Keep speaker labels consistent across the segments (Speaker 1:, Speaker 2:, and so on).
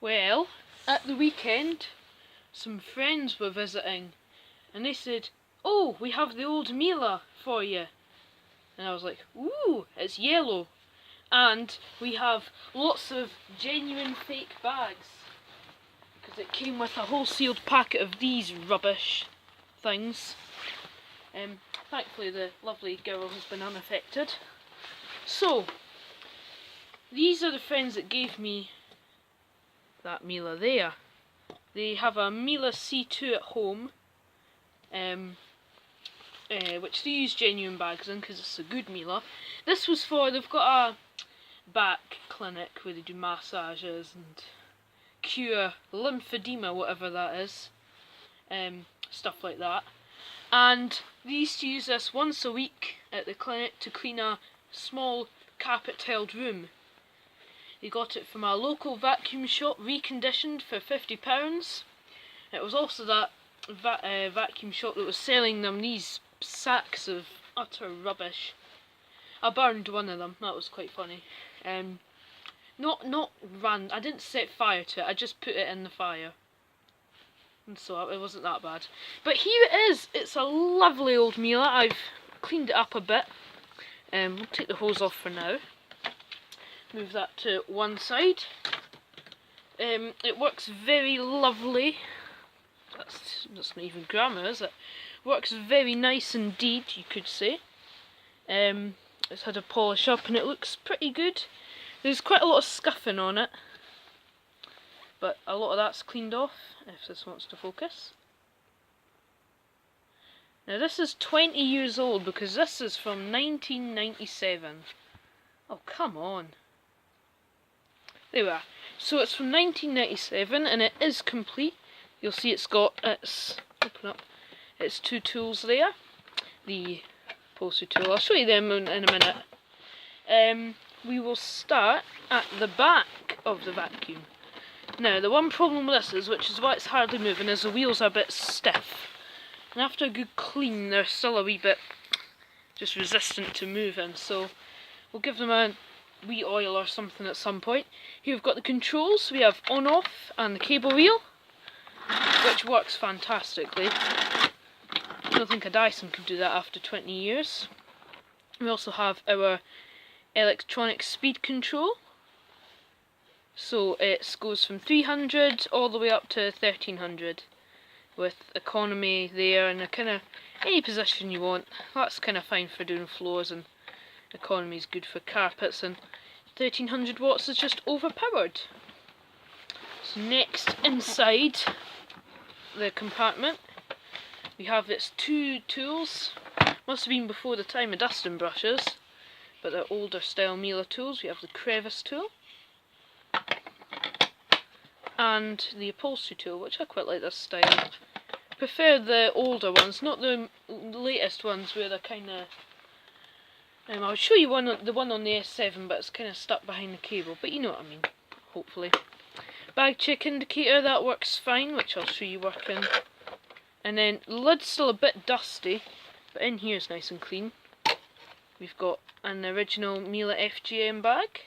Speaker 1: Well, at the weekend, some friends were visiting, and they said, "Oh, we have the old Miele for you." And I was like, "Ooh, it's yellow." And we have lots of genuine fake bags, because it came with a whole sealed packet of these rubbish things. Thankfully the lovely girl has been unaffected. So, these are the friends that gave me that Miele there. They have a Miele C2 at home, which they use genuine bags in because it's a good Miele. This was for, they've got a back clinic where they do massages and cure lymphedema, whatever that is, stuff like that. And they used to use this once a week at the clinic to clean a small carpet-tiled room. They got it from a local vacuum shop, reconditioned for £50. It was also that vacuum shop that was selling them these sacks of utter rubbish. I burned one of them, that was quite funny. I didn't set fire to it, I just put it in the fire. And so it wasn't that bad. But here it is, it's a lovely old Miele. I've cleaned it up a bit. We'll take the hose off for now. Move that to one side. It works very lovely. That's not even grammar, is it? Works very nice indeed, you could say. It's had a polish up and it looks pretty good. There's quite a lot of scuffing on it, but a lot of that's cleaned off, if this wants to focus. Now this is 20 years old because this is from 1997. Oh, come on. There we are. So it's from 1997 and it is complete. You'll see it's got its two tools there. The upholstery tool. I'll show you them in a minute. We will start at the back of the vacuum. Now the one problem with this is, which is why it's hardly moving, is the wheels are a bit stiff. And after a good clean they're still a wee bit just resistant to moving, so we'll give them a wee oil or something at some point. Here we've got the controls. We have on off and the cable wheel, which works fantastically. I don't think a Dyson could do that after 20 years. We also have our electronic speed control. So it goes from 300 all the way up to 1300 with economy there, and a kind of any position you want. That's kind of fine for doing floors, and economy is good for carpets, and 1300 watts is just overpowered. So next, inside the compartment we have its two tools. Must have been before the time of dusting brushes, but they're older style Miele tools. We have the crevice tool and the upholstery tool, which I quite like this style. Prefer the older ones, not the latest ones where they're kind of I'll show you the one on the S7, but it's kind of stuck behind the cable, but you know what I mean, hopefully. Bag check indicator, that works fine, which I'll show you working. And then the lid's still a bit dusty, but in here is nice and clean. We've got an original Miele FGM bag.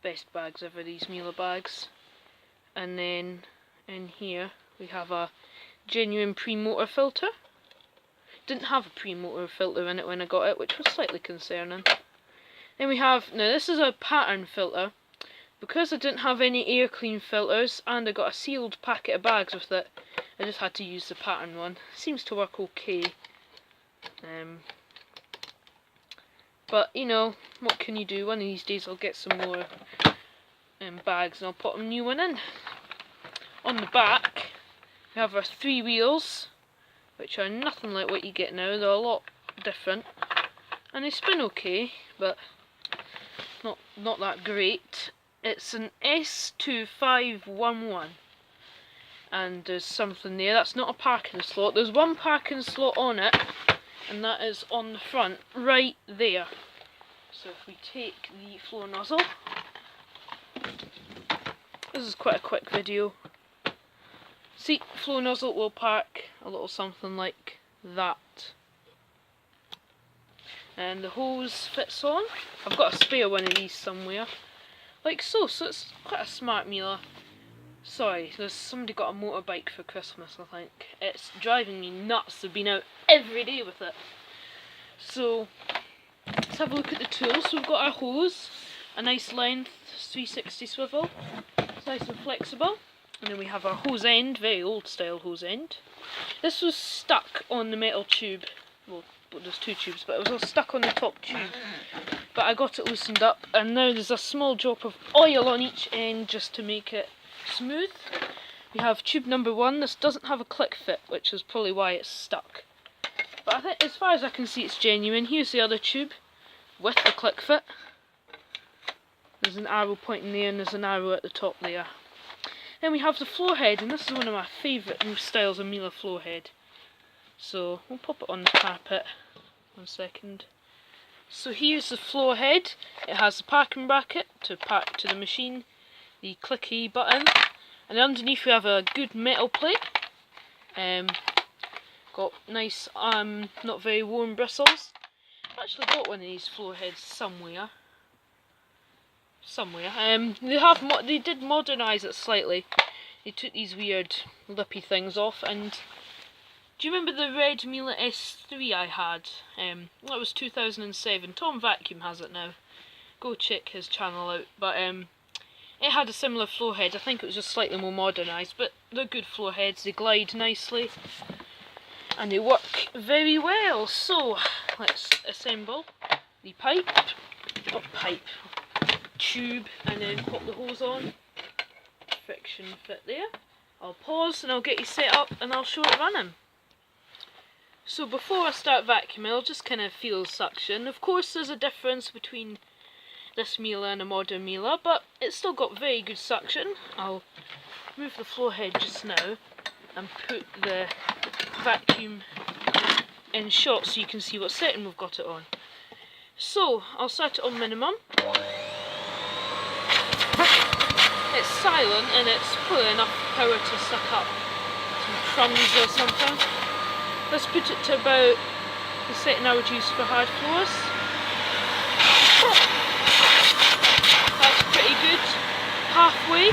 Speaker 1: Best bags ever, these Miele bags. And then in here we have a genuine pre-motor filter. Didn't have a pre-motor filter in it when I got it, which was slightly concerning. Then we have, now this is a pattern filter. Because I didn't have any air clean filters and I got a sealed packet of bags with it, I just had to use the pattern one. Seems to work okay. But you know, what can you do? One of these days I'll get some more bags and I'll put a new one in. On the back we have our three wheels, which are nothing like what you get now. They're a lot different and they spin okay, but not that great. It's an S2511 and there's something there. That's not a parking slot. There's one parking slot on it, and that is on the front right there. So if we take the floor nozzle, this is quite a quick video. See, floor nozzle will park a little something like that. And the hose fits on. I've got a spare one of these somewhere. Like so, so it's quite a smart Miele. Sorry, there's somebody got a motorbike for Christmas, I think. It's driving me nuts. They've been out every day with it. So, let's have a look at the tools. So we've got our hose, a nice length 360 swivel. It's nice and flexible. And then we have our hose end, very old style hose end. This was stuck on the metal tube. Well, there's two tubes, but it was all stuck on the top tube. But I got it loosened up, and now there's a small drop of oil on each end just to make it smooth. We have tube number 1. This doesn't have a click fit, which is probably why it's stuck. But I think, as far as I can see, it's genuine. Here's the other tube with the click fit. There's an arrow pointing there, and there's an arrow at the top there. Then we have the floor head, and this is one of my favourite new styles of Miele floor head. So we'll pop it on the carpet. 1 second. So here's the floor head. It has the parking bracket to park to the machine, the clicky button, and underneath we have a good metal plate. Got nice, not very worn bristles. I've actually got one of these floor heads somewhere. They did modernise it slightly. They took these weird lippy things off, and do you remember the red Miele S3 I had? That was 2007. Tom Vacuum has it now. Go check his channel out. But it had a similar floor head. I think it was just slightly more modernised, but they're good floor heads. They glide nicely, and they work very well. So let's assemble the tube, and then pop the hose on. Friction fit there. I'll pause and I'll get you set up and I'll show it running. So before I start vacuuming, I'll just kind of feel suction. Of course there's a difference between this Miele and a modern Miele, but it's still got very good suction. I'll move the floor head just now and put the vacuum in shot so you can see what setting we've got it on. So I'll set it on minimum. It's silent and it's probably enough power to suck up some crumbs or something. Let's put it to about the setting I would use for hard floors. That's pretty good. Halfway.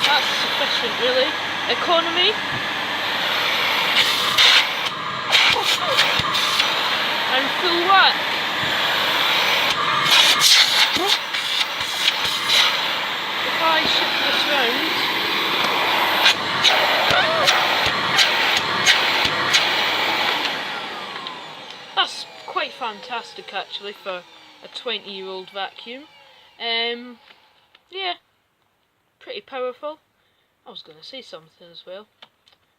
Speaker 1: That's sufficient really. Economy. And full whack. If I shift this round, that's quite fantastic actually for a 20-year-old vacuum. Yeah, pretty powerful. I was going to say something as well.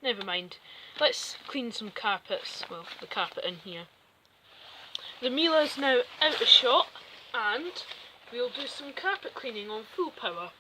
Speaker 1: Never mind. Let's clean some carpets. Well, the carpet in here. The Miele is now out of shot, and we'll do some carpet cleaning on full power.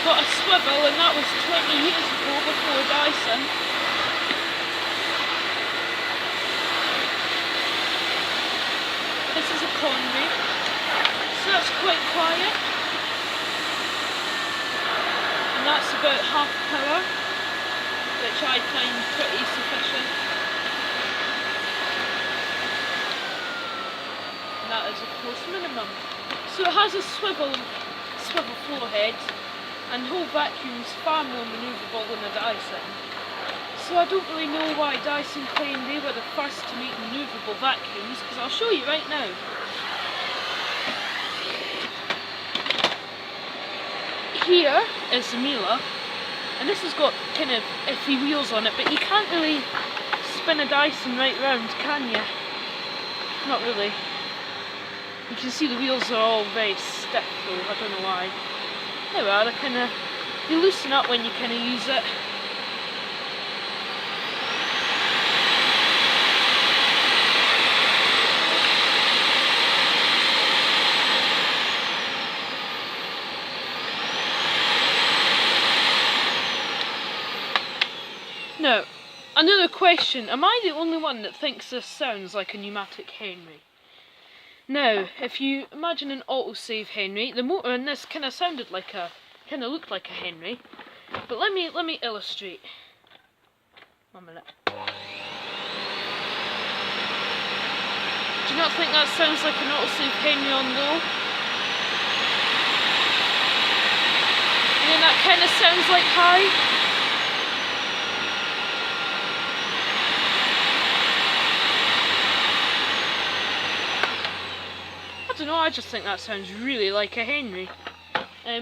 Speaker 1: Got a swivel, and that was 20 years ago before Dyson. This is economy, so that's quite quiet, and that's about half power, which I find pretty sufficient. And that is of course minimum. So it has a swivel floor head, and the whole vacuum's far more manoeuvrable than a Dyson. So I don't really know why Dyson claimed they were the first to make manoeuvrable vacuums, because I'll show you right now. Here is the Miele, and this has got kind of iffy wheels on it, but you can't really spin a Dyson right round, can you? Not really. You can see the wheels are all very stiff though, I don't know why. There we are, they loosen up when you kind of use it. question, am I the only one that thinks this sounds like a pneumatic Henry? Now, if you imagine an autosave Henry, the motor in this kind of looked like a Henry. But let me illustrate. 1 minute. Do you not think that sounds like an autosave Henry on low? And then that kind of sounds like high? I don't know, I just think that sounds really like a Henry.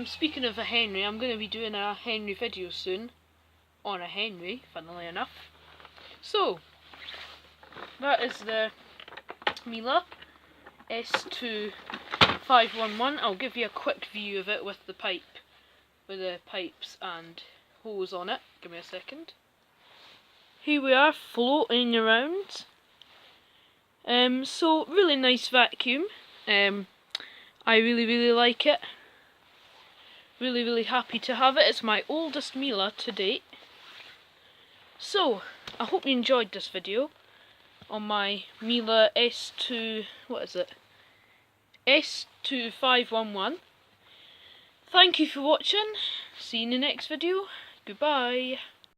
Speaker 1: Speaking of a Henry, I'm going to be doing a Henry video soon. On a Henry, funnily enough. So, that is the Miele S2511. I'll give you a quick view of it with the pipes and hose on it. Give me a second. Here we are, floating around. So really nice vacuum. I really like it. Really happy to have it. It's my oldest Miele to date. So I hope you enjoyed this video on my Miele S2511. Thank you for watching. See you in the next video. Goodbye.